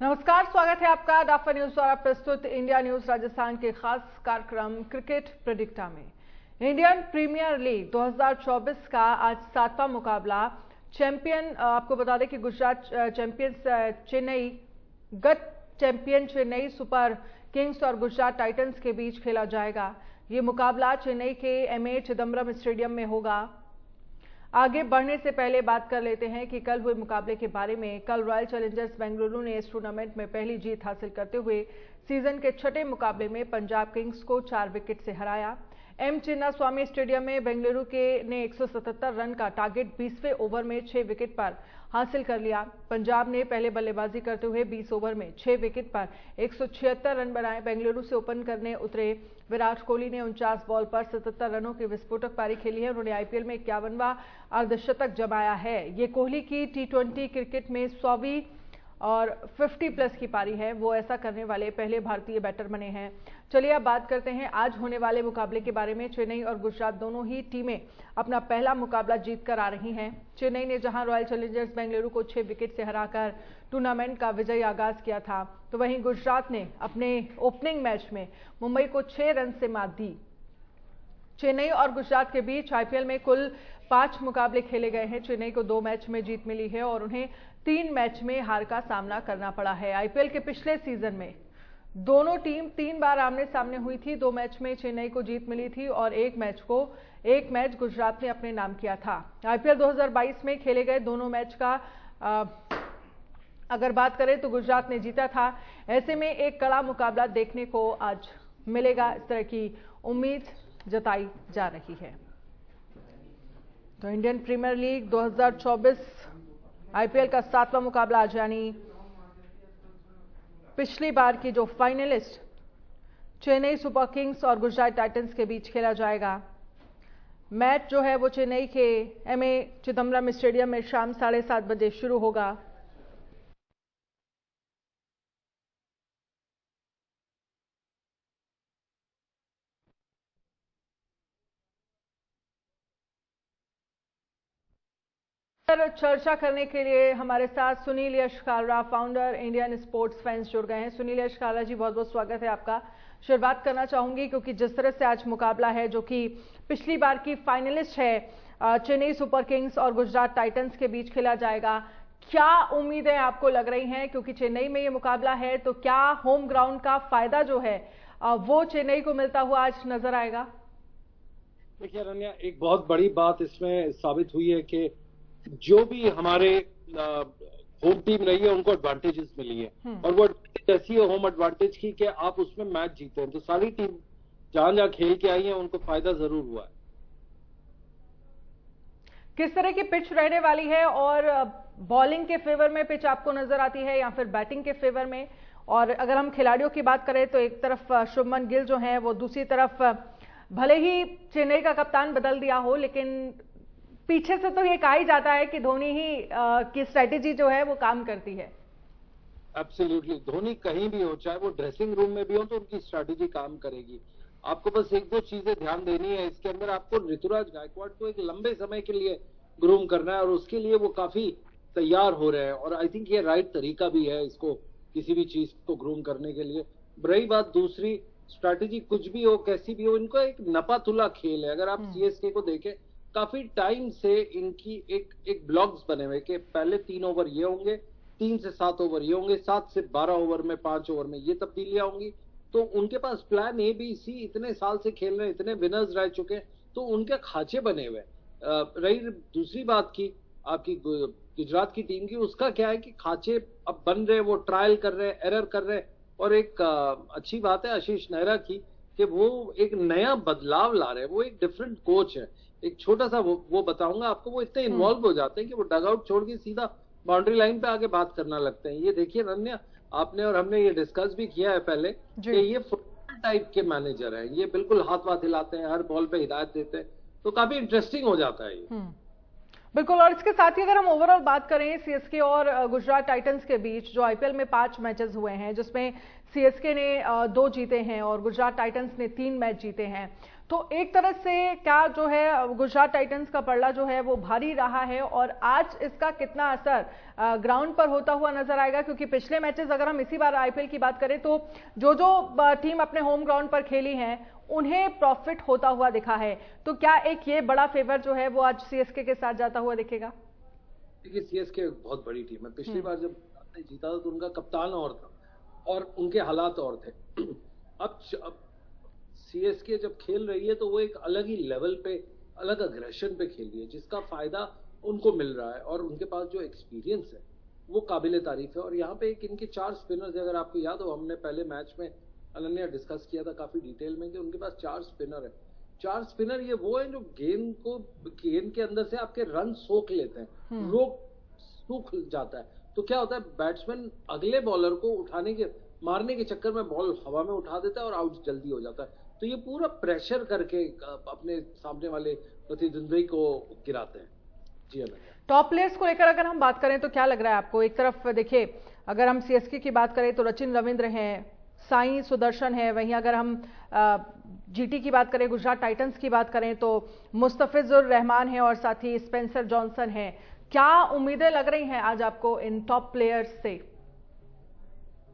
नमस्कार, स्वागत है आपका डाफा न्यूज द्वारा प्रस्तुत इंडिया न्यूज राजस्थान के खास कार्यक्रम क्रिकेट प्रेडिक्टा में। इंडियन प्रीमियर लीग 2024 का आज 7वां मुकाबला चैंपियन, आपको बता दें कि गुजरात चैंपियंस चेन्नई, गत चैंपियन चेन्नई सुपर किंग्स और गुजरात टाइटंस के बीच खेला जाएगा। ये मुकाबला चेन्नई के एमए चिदम्बरम स्टेडियम में होगा। आगे बढ़ने से पहले बात कर लेते हैं कि कल हुए मुकाबले के बारे में। कल रॉयल चैलेंजर्स बेंगलुरु ने इस टूर्नामेंट में पहली जीत हासिल करते हुए सीजन के छठे मुकाबले में पंजाब किंग्स को 4 विकेट से हराया। एम चिन्नास्वामी स्टेडियम में बेंगलुरु ने 177 रन का टारगेट 20वें ओवर में 6 विकेट पर हासिल कर लिया। पंजाब ने पहले बल्लेबाजी करते हुए 20 ओवर में 6 विकेट पर 176 रन बनाए। बेंगलुरु से ओपन करने उतरे विराट कोहली ने 49 बॉल पर 77 रनों की विस्फोटक पारी खेली है। उन्होंने आईपीएल में 51वां अर्धशतक जमाया है। ये कोहली की टी20 क्रिकेट में 100वीं और 50+ की पारी है। वो ऐसा करने वाले पहले भारतीय बैटर बने हैं। चलिए अब बात करते हैं आज होने वाले मुकाबले के बारे में। चेन्नई और गुजरात दोनों ही टीमें अपना पहला मुकाबला जीत कर आ रही हैं। चेन्नई ने जहां रॉयल चैलेंजर्स बेंगलुरु को 6 विकेट से हराकर टूर्नामेंट का विजयी आगाज किया था, तो वहीं गुजरात ने अपने ओपनिंग मैच में मुंबई को 6 रन से मात दी। चेन्नई और गुजरात के बीच आईपीएल में कुल 5 मुकाबले खेले गए हैं। चेन्नई को 2 मैच में जीत मिली है और उन्हें 3 मैच में हार का सामना करना पड़ा है। आईपीएल के पिछले सीजन में दोनों टीम 3 बार आमने सामने हुई थी। 2 मैच में चेन्नई को जीत मिली थी और एक मैच गुजरात ने अपने नाम किया था। आईपीएल 2022 में खेले गए दोनों मैच का अगर बात करें तो गुजरात ने जीता था। ऐसे में एक कड़ा मुकाबला देखने को आज मिलेगा, इस तरह की उम्मीद जताई जा रही है। तो इंडियन प्रीमियर लीग 2024 आईपीएल का 7वां मुकाबला आज, यानी पिछली बार की जो फाइनलिस्ट चेन्नई सुपर किंग्स और गुजरात टाइटंस के बीच खेला जाएगा। मैच जो है वो चेन्नई के एमए चिदम्बरम स्टेडियम में शाम 7:30 बजे शुरू होगा। चर्चा करने के लिए हमारे साथ Sunil Yashkalra, founder Indian sports fans, जुड़ गए हैं। सुनील यशकालरा जी, बहुत बहुत स्वागत है आपका। शुरुआत करना चाहूंगी क्योंकि जिस तरह से आज मुकाबला है, जो कि पिछली बार की फाइनलिस्ट है चेन्नई सुपर किंग्स और गुजरात टाइटंस के बीच खेला जाएगा, क्या उम्मीदें आपको लग रही हैं? क्योंकि चेन्नई में ये मुकाबला है, तो क्या होम ग्राउंड का फायदा जो है वो चेन्नई को मिलता हुआ आज नजर आएगा? देखिए रन्या, एक बहुत बड़ी बात इसमें साबित हुई है कि जो भी हमारे होम टीम रही है उनको एडवांटेजेस मिली है और वो ऐसी है होम एडवांटेज की कि आप उसमें मैच जीते हैं। तो सारी टीम जहां जहां खेल के आई है उनको फायदा जरूर हुआ है। किस तरह की पिच रहने वाली है और बॉलिंग के फेवर में पिच आपको नजर आती है या फिर बैटिंग के फेवर में? और अगर हम खिलाड़ियों की बात करें तो एक तरफ शुभमन गिल जो है वो, दूसरी तरफ भले ही चेन्नई का कप्तान बदल दिया हो, लेकिन पीछे से तो ये कहा ही जाता है कि धोनी ही की स्ट्रेटेजी जो है वो काम करती है। एब्सोल्युटली, धोनी कहीं भी हो, चाहे वो ड्रेसिंग रूम में भी हो, तो उनकी स्ट्रेटेजी काम करेगी। आपको बस 1-2 चीजें ध्यान देनी है इसके अंदर। आपको ऋतुराज गायकवाड़ को एक लंबे समय के लिए ग्रूम करना है और उसके लिए वो काफी तैयार हो रहे हैं और आई थिंक ये राइट तरीका भी है इसको किसी भी चीज को ग्रूम करने के लिए। रही बात दूसरी, स्ट्रैटेजी कुछ भी हो, कैसी भी हो, इनको एक नपातुला खेल है। अगर आप सीएसके को देखें, काफी टाइम से इनकी एक ब्लॉक्स बने हुए कि पहले 3 ओवर ये होंगे, 3 से 7 ओवर ये होंगे, 7 से 12 ओवर में 5 ओवर में ये तब्दीलियां होंगी। तो उनके पास प्लान ABC इतने साल से खेल रहे हैं, इतने विनर्स रह चुके हैं, तो उनके खांचे बने हुए। रही दूसरी बात की आपकी गुजरात की टीम की, उसका क्या है कि खांचे अब बन रहे, वो ट्रायल कर रहे हैं, एरर कर रहे हैं। और एक अच्छी बात है आशीष नेहरा की कि वो एक नया बदलाव ला रहे हैं। वो एक डिफरेंट कोच है। एक छोटा सा वो बताऊंगा आपको, वो इतने इन्वॉल्व हो जाते हैं कि वो डग आउट छोड़ के सीधा बाउंड्री लाइन पे आके बात करना लगते हैं। ये देखिए रन्या, आपने और हमने ये डिस्कस भी किया है पहले कि ये फुटबॉल टाइप के मैनेजर हैं। ये बिल्कुल हाथ वाथ हिलाते हैं, हर बॉल पे हिदायत देते हैं, तो काफी इंटरेस्टिंग हो जाता है ये। बिल्कुल। और इसके साथ ही अगर हम ओवरऑल बात करें सीएसके और गुजरात टाइटंस के बीच, जो आईपीएल में 5 मैचेस हुए हैं जिसमें सीएसके ने 2 जीते हैं और गुजरात टाइटंस ने 3 मैच जीते हैं, तो एक तरह से क्या जो है गुजरात टाइटंस का पलड़ा जो है वो भारी रहा है, और आज इसका कितना असर ग्राउंड पर होता हुआ नजर आएगा? क्योंकि पिछले मैचेस अगर हम इसी बार आईपीएल की बात करें तो जो टीम अपने होम ग्राउंड पर खेली है उन्हें प्रॉफिट होता हुआ दिखा है। तो क्या एक ये बड़ा फेवर जो है वो आज सीएसके के साथ जाता हुआ दिखेगा? देखिए, सीएसके बहुत बड़ी टीम है। पिछली बार जब ने जीता था तो उनका कप्तान और था और उनके हालात और थे। अब सीएसके जब खेल रही है तो वो एक अलग ही लेवल पे, अलग अग्रेशन पे खेल रही है, जिसका फायदा उनको मिल रहा है और उनके पास जो एक्सपीरियंस है वो काबिले तारीफ है। और यहाँ पे एक इनके 4 स्पिनर्स, अगर आपको याद हो, हमने पहले मैच में अनन्या डिस्कस किया था काफी डिटेल में कि उनके पास 4 स्पिनर है। 4 स्पिनर ये वो है जो गेंद के अंदर से आपके रन सोख लेते हैं, रोक सूख जाता है। तो क्या होता है, बैट्समैन अगले बॉलर को मारने के चक्कर में बॉल हवा में उठा देता है और आउट जल्दी हो जाता है। तो ये पूरा प्रेशर करके अपने सामने वाले प्रतिद्वंदी को गिराते हैं। जी अनन्या, टॉप प्लेयर्स को लेकर अगर हम बात करें तो क्या लग रहा है आपको? एक तरफ देखिए, अगर हम सीएसके की बात करें तो सचिन रविंद्र हैं, साई सुदर्शन है, वहीं अगर हम जीटी की बात करें, गुजरात टाइटंस की बात करें तो मुस्तफिजुर रहमान है और साथ ही स्पेंसर जॉनसन है। क्या उम्मीदें लग रही हैं आज आपको इन टॉप प्लेयर्स से?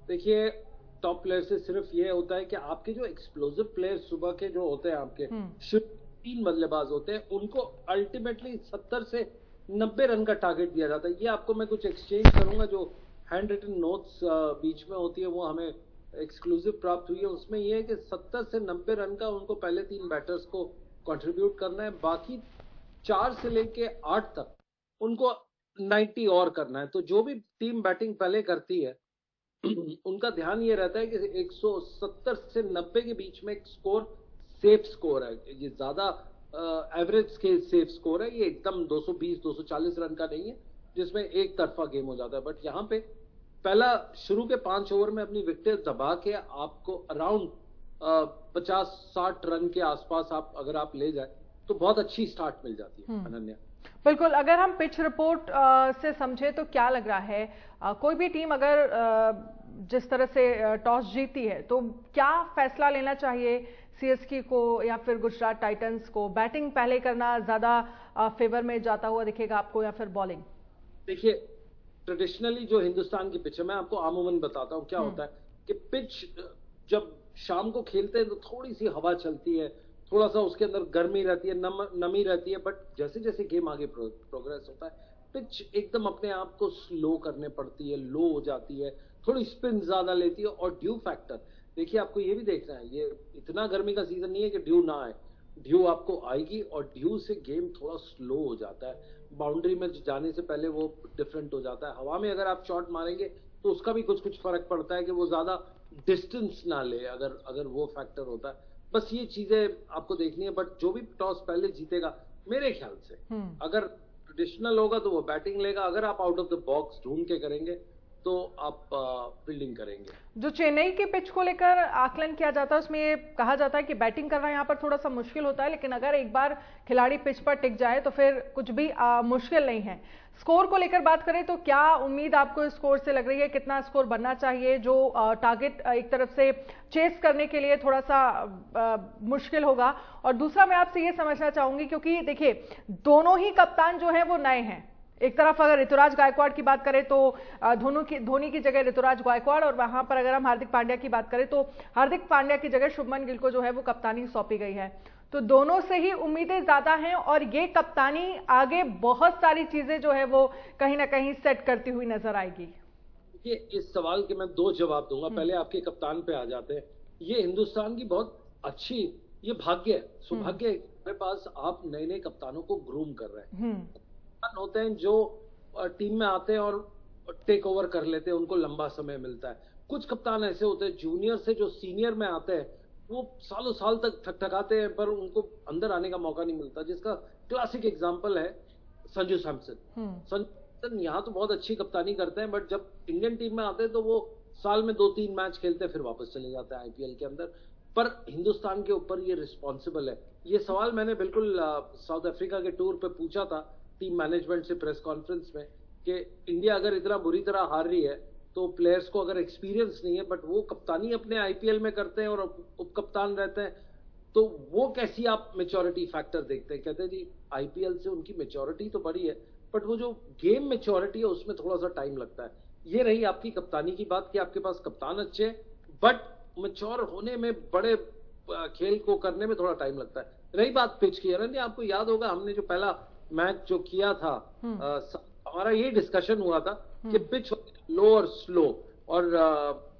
देखिए, टॉप प्लेयर से सिर्फ ये होता है कि आपके जो एक्सप्लोसिव प्लेयर्स सुबह के जो होते हैं, आपके 3 बल्लेबाज होते हैं, उनको अल्टीमेटली 70 से 90 रन का टारगेट दिया जाता है। ये आपको मैं कुछ एक्सचेंज करूंगा, जो हैंड रिटन नोट्स बीच में होती है वो हमें एक्सक्लूसिव प्राप्त हुई है। उसमें यह है कि 70 से 90 रन का उनको पहले 3 बैटर्स को कंट्रीब्यूट करना है, बाकी 4 से लेके 8 तक उनको 90 और करना है। तो जो भी टीम बैटिंग पहले करती है उनका ध्यान ये रहता है कि 170 से 90 के बीच में एक स्कोर सेफ स्कोर है। ये ज्यादा एवरेज के सेफ स्कोर है, ये एकदम 220-240 रन का नहीं है जिसमें एक तरफा गेम हो जाता है। बट यहाँ पे पहला शुरू के 5 ओवर में अपनी विकेट दबा के आपको अराउंड 50-60 रन के आसपास अगर आप ले जाए तो बहुत अच्छी स्टार्ट मिल जाती है। अनन्या, बिल्कुल। अगर हम पिच रिपोर्ट से समझे तो क्या लग रहा है, कोई भी टीम अगर जिस तरह से टॉस जीती है तो क्या फैसला लेना चाहिए सीएसके को या फिर गुजरात टाइटंस को? बैटिंग पहले करना ज्यादा फेवर में जाता हुआ दिखेगा आपको या फिर बॉलिंग? देखिए, ट्रेडिशनली जो हिंदुस्तान की पिच है, मैं आपको आमूमन बताता हूँ क्या होता है कि पिच जब शाम को खेलते हैं तो थोड़ी सी हवा चलती है, थोड़ा सा उसके अंदर गर्मी रहती है, नमी रहती है। बट जैसे जैसे गेम आगे प्रोग्रेस होता है, पिच एकदम अपने आप को स्लो करने पड़ती है, लो हो जाती है, थोड़ी स्पिन ज्यादा लेती है। और ड्यू फैक्टर, देखिए आपको ये भी देखना है, ये इतना गर्मी का सीजन नहीं है कि ड्यू ना आए, ड्यू आपको आएगी और ड्यू से गेम थोड़ा स्लो हो जाता है। बाउंड्री में जाने से पहले वो डिफरेंट हो जाता है। हवा में अगर आप शॉट मारेंगे तो उसका भी कुछ फर्क पड़ता है कि वो ज्यादा डिस्टेंस ना ले, अगर वो फैक्टर होता है। बस ये चीजें आपको देखनी है। बट जो भी टॉस पहले जीतेगा, मेरे ख्याल से अगर ट्रेडिशनल होगा तो वो बैटिंग लेगा, अगर आप आउट ऑफ द बॉक्स ढूंढ के करेंगे तो आप फील्डिंग करेंगे। जो चेन्नई के पिच को लेकर आकलन किया जाता है उसमें ये कहा जाता है कि बैटिंग करना यहाँ पर थोड़ा सा मुश्किल होता है, लेकिन अगर एक बार खिलाड़ी पिच पर टिक जाए तो फिर कुछ भी मुश्किल नहीं है। स्कोर को लेकर बात करें तो क्या उम्मीद आपको इस स्कोर से लग रही है? कितना स्कोर बनना चाहिए जो टारगेट एक तरफ से चेस करने के लिए थोड़ा सा मुश्किल होगा? और दूसरा मैं आपसे ये समझना चाहूंगी, क्योंकि देखिए दोनों ही कप्तान जो है वो नए हैं। एक तरफ अगर ऋतुराज गायकवाड़ की बात करें तो धोनी की जगह ऋतुराज गायकवाड़, और वहां पर अगर हम हार्दिक पांड्या की बात करें तो हार्दिक पांड्या की जगह शुभमन गिल को जो है वो कप्तानी सौंपी गई है। तो दोनों से ही उम्मीदें ज्यादा हैं और ये कप्तानी आगे बहुत सारी चीजें जो है वो कहीं ना कहीं सेट करती हुई नजर आएगी। ये इस सवाल के मैं 2 जवाब दूंगा। पहले आपके कप्तान पे आ जाते हैं। ये हिंदुस्तान की बहुत अच्छी ये भाग्य है, सौभाग्य है मेरे पास, आप नए नए कप्तानों को ग्रूम कर रहे हैं। होते हैं जो टीम में आते हैं और टेक ओवर कर लेते हैं, उनको लंबा समय मिलता है। कुछ कप्तान ऐसे होते हैं जूनियर से जो सीनियर में आते हैं, वो सालों साल तक ठकठकाते हैं पर उनको अंदर आने का मौका नहीं मिलता, जिसका क्लासिक एग्जांपल है संजू सैमसन। संजू यहाँ तो बहुत अच्छी कप्तानी करते हैं, बट जब इंडियन टीम में आते हैं तो वो साल में 2-3 मैच खेलते हैं फिर वापस चले जाते हैं आईपीएल के अंदर। पर हिंदुस्तान के ऊपर ये रिस्पॉन्सिबल है। ये सवाल मैंने बिल्कुल साउथ अफ्रीका के टूर पे पूछा था टीम मैनेजमेंट से प्रेस कॉन्फ्रेंस में कि इंडिया अगर इतना बुरी तरह हार रही है तो प्लेयर्स को अगर एक्सपीरियंस नहीं है, बट वो कप्तानी अपने आईपीएल में करते हैं और उप कप्तान रहते हैं, तो वो कैसी आप मेच्योरिटी फैक्टर देखते हैं? कहते हैं जी आईपीएल से उनकी मेच्योरिटी तो बढ़ी है, बट वो जो गेम मेच्योरिटी है उसमें थोड़ा सा टाइम लगता है। ये रही आपकी कप्तानी की बात कि आपके पास कप्तान अच्छे हैं, बट मेच्योर होने में, बड़े खेल को करने में थोड़ा टाइम लगता है। रही बात पिच की, अरविंद, आपको याद होगा हमने जो पहला मैच जो किया था, हमारा ये डिस्कशन हुआ था कि पिच लो और स्लो, और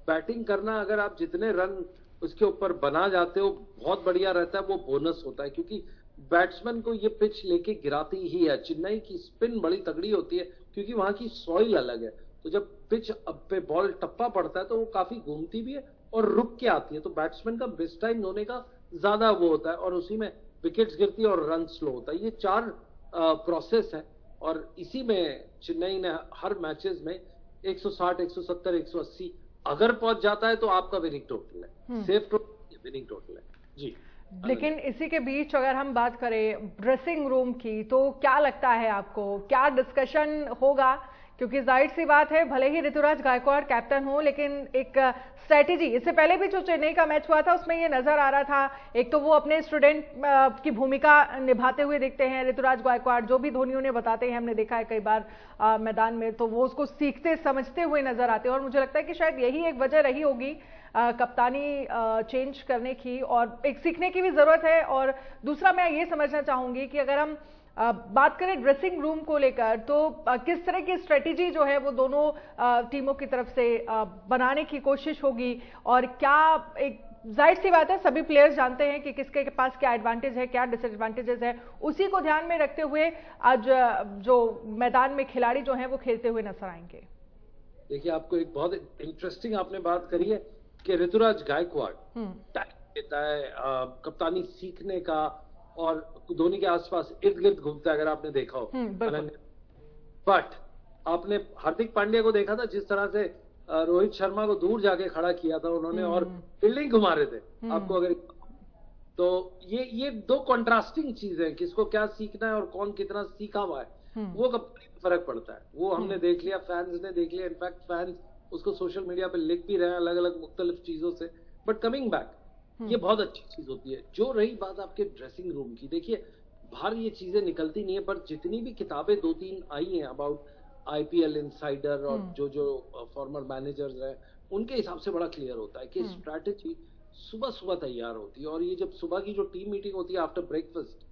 बैटिंग करना, अगर आप जितने रन उसके ऊपर बना जाते हो बहुत बढ़िया रहता है, वो बोनस होता है, क्योंकि बैट्समैन को ये पिच लेके गिराती ही है। चेन्नई की स्पिन बड़ी तगड़ी होती है क्योंकि वहां की सॉइल अलग है, तो जब पिच अब पे बॉल टप्पा पड़ता है तो वो काफी घूमती भी है और रुक के आती है, तो बैट्समैन का बेस्ट टाइम होने का ज्यादा वो होता है, और उसी में विकेट्स गिरती है और रन स्लो होता है। ये 4 प्रोसेस है, और इसी में चेन्नई ने हर मैचेस में 160, 170, 180 अगर पहुंच जाता है तो आपका विनिंग टोटल है, सेफ विनिंग टोटल है जी। लेकिन इसी के बीच अगर हम बात करें ड्रेसिंग रूम की, तो क्या लगता है आपको, क्या डिस्कशन होगा? क्योंकि जाहिर सी बात है, भले ही ऋतुराज गायकवाड़ कैप्टन हो, लेकिन एक स्ट्रैटेजी, इससे पहले भी जो चेन्नई का मैच हुआ था उसमें ये नजर आ रहा था, एक तो वो अपने स्टूडेंट की भूमिका निभाते हुए दिखते हैं ऋतुराज गायकवाड़, जो भी धोनी उन्हें बताते हैं, हमने देखा है कई बार मैदान में, तो वो उसको सीखते समझते हुए नजर आते हैं, और मुझे लगता है कि शायद यही एक वजह रही होगी कप्तानी चेंज करने की, और एक सीखने की भी जरूरत है। और दूसरा मैं ये समझना चाहूंगी कि अगर हम बात करें ड्रेसिंग रूम को लेकर, तो किस तरह की स्ट्रेटेजी जो है वो दोनों टीमों की तरफ से बनाने की कोशिश होगी, और क्या, एक जाहिर सी बात है सभी प्लेयर्स जानते हैं कि किसके पास क्या एडवांटेज है, क्या डिसएडवांटेजेस है, उसी को ध्यान में रखते हुए आज जो मैदान में खिलाड़ी जो हैं वो खेलते हुए नजर आएंगे। देखिए, आपको एक बहुत इंटरेस्टिंग आपने बात करी है कि ऋतुराज गायकवाड़ टाइम देता है कप्तानी सीखने का, और धोनी के आसपास इर्द गिर्द घूमता है, अगर आपने देखा हो। बट आपने हार्दिक पांड्या को देखा था, जिस तरह से रोहित शर्मा को दूर जाके खड़ा किया था उन्होंने, और फील्डिंग घुमा रहे थे आपको, अगर तो ये 2 कॉन्ट्रास्टिंग चीजें हैं, किसको क्या सीखना है और कौन कितना सीखा हुआ है, वो कब फर्क पड़ता है, वो हमने देख लिया, फैंस ने देख लिया, इनफैक्ट फैंस उसको सोशल मीडिया पे लिख भी रहे हैं अलग अलग मुख्तलिफ चीजों से। बट कमिंग बैक, ये बहुत अच्छी चीज होती है। जो रही बात आपके ड्रेसिंग रूम की, देखिए बाहर ये चीजें निकलती नहीं है, पर जितनी भी किताबें 2-3 आई हैं अबाउट आईपीएल इनसाइडर और जो फॉर्मर मैनेजर्स हैं, उनके हिसाब से बड़ा क्लियर होता है कि स्ट्रैटेजी सुबह सुबह तैयार होती है, और ये जब सुबह की जो टीम मीटिंग होती है आफ्टर ब्रेकफास्ट,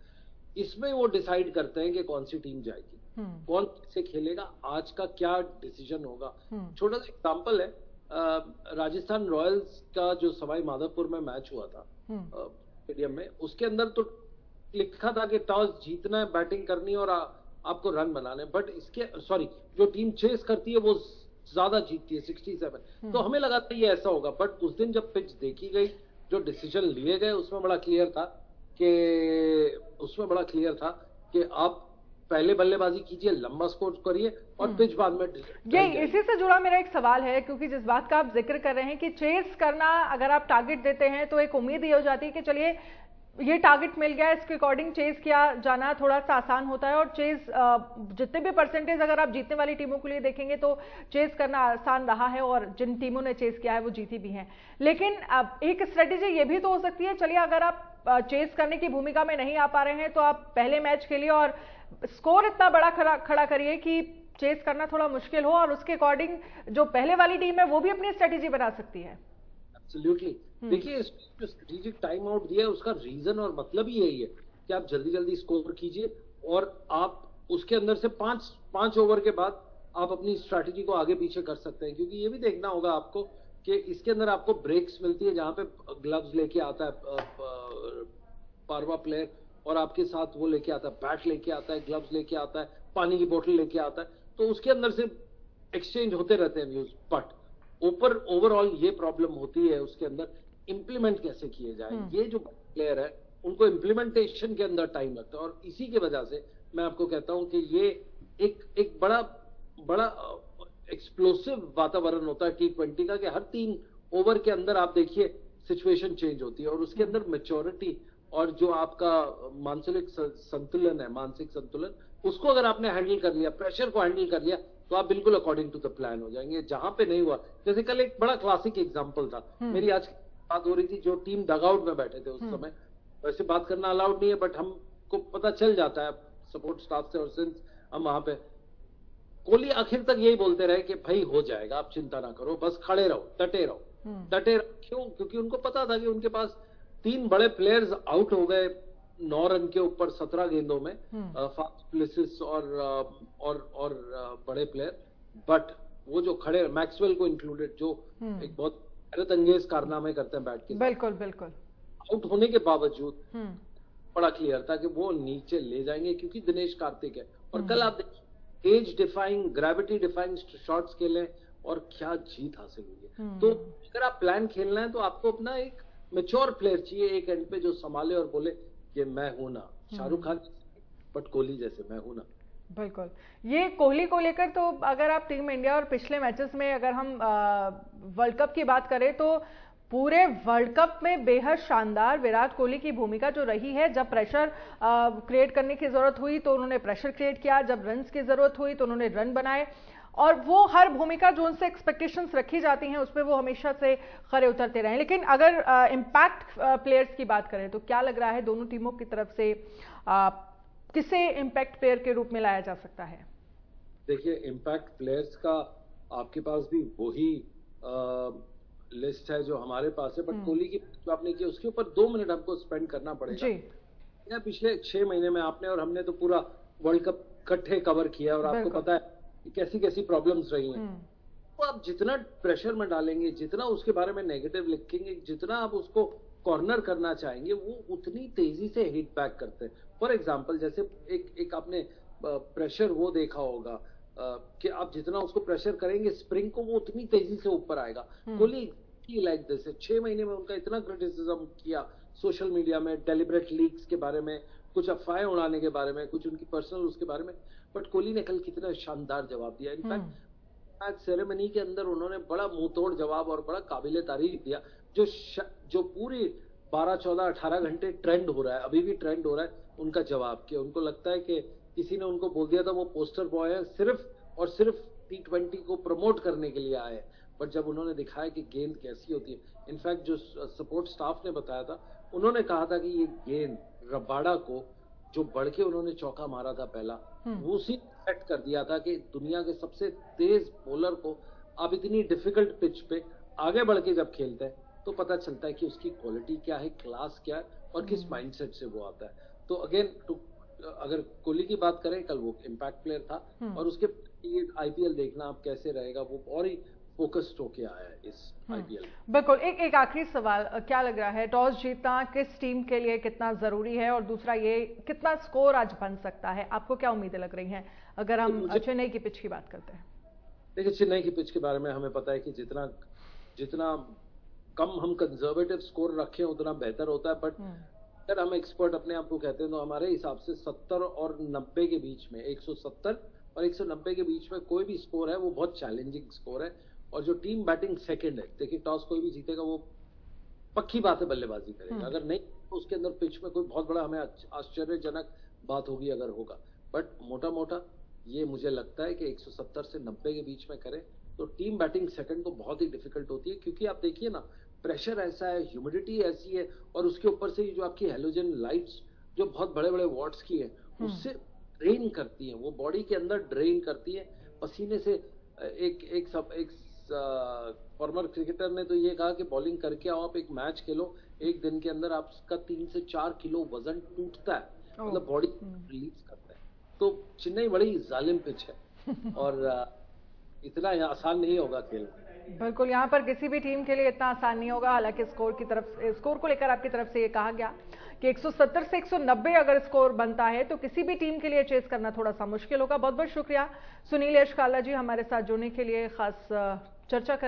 इसमें वो डिसाइड करते हैं कि कौन सी टीम जाएगी, कौन से खेलेगा, आज का क्या डिसीजन होगा। छोटा सा एग्जांपल है, राजस्थान रॉयल्स का जो सवाई माधोपुर में मैच हुआ था स्टेडियम में, उसके अंदर तो लिखा था कि टॉस जीतना है, बैटिंग करनी है और आपको रन बनाने, बट इसके जो टीम चेस करती है वो ज्यादा जीतती है 67। तो हमें लगा था ये ऐसा होगा, बट उस दिन जब पिच देखी गई, जो डिसीजन लिए गए, उसमें बड़ा क्लियर था कि आप पहले बल्लेबाजी कीजिए, लंबा स्कोर करिए, और पिच बाद में। ये इसी से जुड़ा मेरा एक सवाल है, क्योंकि जिस बात का आप जिक्र कर रहे हैं कि चेस करना, अगर आप टारगेट देते हैं तो एक उम्मीद ये हो जाती है कि चलिए ये टारगेट मिल गया, इसके अकॉर्डिंग चेस किया जाना थोड़ा सा आसान होता है, और चेस जितने भी परसेंटेज अगर आप जीतने वाली टीमों के लिए देखेंगे तो चेस करना आसान रहा है, और जिन टीमों ने चेस किया है वो जीती भी हैं। लेकिन अब एक स्ट्रेटेजी ये भी तो हो सकती है, चलिए अगर आप चेस करने की भूमिका में नहीं आ पा रहे हैं तो आप पहले मैच खेलिए और स्कोर इतना बड़ा खड़ा करिए कि चेस करना थोड़ा मुश्किल हो, और उसके अकॉर्डिंग जो पहले वाली टीम है वो भी अपनी स्ट्रेटेजी बना सकती है। एब्सोल्युटली। देखिए, जो स्ट्रेटेजिक टाइम आउट दिया है उसका रीजन और मतलब ही यही है कि आप जल्दी जल्दी स्कोर कीजिए, और आप उसके अंदर से 5 ओवर के बाद आप अपनी स्ट्रैटेजी को आगे पीछे कर सकते हैं, क्योंकि ये भी देखना होगा आपको कि इसके अंदर आपको ब्रेक्स मिलती है, जहां पे ग्लव्स लेके आता है पारवा प्लेयर, और आपके साथ वो लेके आता है, बैट लेके आता है, ग्लव्स लेके आता है, पानी की बोतल लेके आता है, तो उसके अंदर से एक्सचेंज होते रहते हैं व्यूज। बट ओवरऑल ये प्रॉब्लम होती है उसके अंदर इम्प्लीमेंट कैसे किए जाए, ये जो प्लेयर है उनको इम्प्लीमेंटेशन के अंदर टाइम लगता है, और इसी की वजह से मैं आपको कहता हूं कि ये एक बड़ा एक्सप्लोसिव वातावरण होता है T20 का, कि हर 3 ओवर के अंदर आप देखिए सिचुएशन चेंज होती है, और उसके अंदर मैच्योरिटी और जो आपका मानसिक संतुलन, उसको अगर आपने हैंडल कर लिया, प्रेशर को हैंडल कर लिया, तो आप बिल्कुल अकॉर्डिंग टू द प्लान हो जाएंगे। जहां पे नहीं हुआ, जैसे कल एक बड़ा क्लासिक एग्जांपल था, मेरी आज बात हो रही थी, जो टीम डगआउट में बैठे थे उस समय, वैसे बात करना अलाउड नहीं है, बट हमको पता चल जाता है सपोर्ट स्टाफ से, और सिंस हम वहां पे, कोहली आखिर तक यही बोलते रहे कि भाई हो जाएगा, आप चिंता ना करो, बस खड़े रहो, डटे रहो, डटे रहो। क्यों? क्योंकि उनको पता था कि उनके पास 3 बड़े प्लेयर्स आउट हो गए 9 रन के ऊपर 17 गेंदों में, फास्ट प्लेसिस और बड़े प्लेयर, बट वो जो खड़े, मैक्सवेल को इंक्लूडेड, जो एक बहुत हैरत अंगेज कारनामे करते हैं बैट के, बिल्कुल बिल्कुल, आउट होने के बावजूद बड़ा क्लियर था कि वो नीचे ले जाएंगे, क्योंकि दिनेश कार्तिक है। और कल आप देखिए age defying, gravity defying shots खेले और क्या जीत हासिल हुई है। तो अगर आप प्लान खेलना है तो आपको अपना एक मैच्योर प्लेयर चाहिए एक एंड पे, जो संभाले और बोले कि मैं हूं ना शाहरुख खान, बट कोहली जैसे मैं हूं ना। बिल्कुल, ये कोहली को लेकर तो अगर आप टीम इंडिया और पिछले मैचेस में अगर हम वर्ल्ड कप की बात करें तो पूरे वर्ल्ड कप में बेहद शानदार विराट कोहली की भूमिका जो रही है। जब प्रेशर क्रिएट करने की जरूरत हुई तो उन्होंने प्रेशर क्रिएट किया, जब रन्स की जरूरत हुई तो उन्होंने रन बनाए, और वो हर भूमिका जो उनसे एक्सपेक्टेशंस रखी जाती हैं उसमें वो हमेशा से खरे उतरते रहे। लेकिन अगर इम्पैक्ट प्लेयर्स की बात करें तो क्या लग रहा है दोनों टीमों की तरफ से किसे इम्पैक्ट प्लेयर के रूप में लाया जा सकता है? देखिए, इम्पैक्ट प्लेयर्स का आपके पास भी वही लिस्ट है जो हमारे पास है, बट कोहली की जो आपने की उसके ऊपर 2 मिनट हमको स्पेंड करना पड़ेगा जी। पिछले 6 महीने में आपने और हमने तो पूरा वर्ल्ड कप इकट्ठे कवर किया, और आपको पता है कि कैसी कैसी प्रॉब्लम्स रही हैं। तो आप जितना प्रेशर में डालेंगे, जितना उसके बारे में नेगेटिव लिखेंगे, जितना आप उसको कॉर्नर करना चाहेंगे, वो उतनी तेजी से हिट बैक करते हैं। फॉर एग्जाम्पल, जैसे एक आपने प्रेशर वो देखा होगा कि आप जितना उसको प्रेशर करेंगे स्प्रिंग को, वो उतनी तेजी से ऊपर आएगा। कोहली लाइक दिस, 6 महीने में उनका इतना क्रिटिसिज्म किया सोशल मीडिया में, डेलिब्रेट लीक्स के बारे में, कुछ अफवाहें उड़ाने के बारे में, कुछ उनकी पर्सनल उसके बारे में, बट कोहली ने कल कितना शानदार जवाब दिया। इनफैक्ट मैच सेरेमनी के अंदर उन्होंने बड़ा मुंहतोड़ जवाब और बड़ा काबिले तारीफ दिया, जो पूरी 12, 14, 18 घंटे ट्रेंड हो रहा है, अभी भी ट्रेंड हो रहा है, उनका जवाब किया। उनको लगता है कि किसी ने उनको बोल दिया था वो पोस्टर बॉय है, सिर्फ और सिर्फ T20 को प्रमोट करने के लिए आए, बट जब उन्होंने दिखाया कि गेंद कैसी होती है, इनफैक्ट जो सपोर्ट स्टाफ ने बताया था, उन्होंने कहा था कि ये गेंद रबाड़ा को जो बढ़ के उन्होंने चौका मारा था पहला, वो उसी सेट कर दिया था कि दुनिया के सबसे तेज बॉलर को आप इतनी डिफिकल्ट पिच पे आगे बढ़ के जब खेलते हैं तो पता चलता है कि उसकी क्वालिटी क्या है, क्लास क्या है, और किस माइंडसेट से वो आता है। तो अगेन अगर कोहली की बात करें, कल वो इम्पैक्ट प्लेयर था, और उसके आईपीएल देखना आप कैसे रहेगा, वो और ही फोकस्ड होके आया है इस आईपीएल में। बिल्कुल। एक आखिरी सवाल, क्या लग रहा है टॉस जीतना किस टीम के लिए कितना जरूरी है, और दूसरा ये कितना स्कोर आज बन सकता है? आपको क्या उम्मीदें लग रही हैं अगर हम चेन्नई की पिच की बात करते हैं? देखिए, चेन्नई की पिच के बारे में हमें पता है कि जितना कम हम कंजर्वेटिव स्कोर रखें उतना बेहतर होता है, बट अगर हम एक्सपर्ट अपने आप को कहते हैं तो हमारे हिसाब से 70 और 90 के बीच में, 170 और 190 के बीच में कोई भी स्कोर है वो बहुत चैलेंजिंग स्कोर है। और जो टीम बैटिंग सेकंड है, देखिए टॉस कोई भी जीतेगा वो पक्की बात है बल्लेबाजी करेगा, अगर नहीं तो उसके अंदर पिच में कोई बहुत बड़ा हमें आश्चर्यजनक बात होगी अगर होगा, बट मोटा मोटा ये मुझे लगता है कि 170 से 90 के बीच में करें तो टीम बैटिंग सेकंड तो बहुत ही डिफिकल्ट होती है, क्योंकि आप देखिए ना, प्रेशर ऐसा है, ह्यूमिडिटी ऐसी है, और उसके ऊपर से जो आपकी हेलोजन लाइट्स जो बहुत बड़े बड़े वॉट्स की है, उससे ड्रेन करती है, वो बॉडी के अंदर ड्रेन करती है पसीने से। एक फॉर्मर क्रिकेटर ने तो ये कहा कि बॉलिंग करके आओ, आप एक मैच खेलो, एक दिन के अंदर आपका 3 से 4 किलो वजन टूटता है, मतलब बॉडी रिलीज करता है। तो चेन्नई बड़ी जालिम पिच है और इतना आसान नहीं होगा खेल। बिल्कुल, यहाँ पर किसी भी टीम के लिए इतना आसान नहीं होगा। हालांकि स्कोर को लेकर आपकी तरफ से ये कहा गया कि 170 से 190 अगर स्कोर बनता है तो किसी भी टीम के लिए चेस करना थोड़ा सा मुश्किल होगा। बहुत बहुत शुक्रिया सुनील यशकाला जी हमारे साथ जुड़ने के लिए, खास चर्चा कर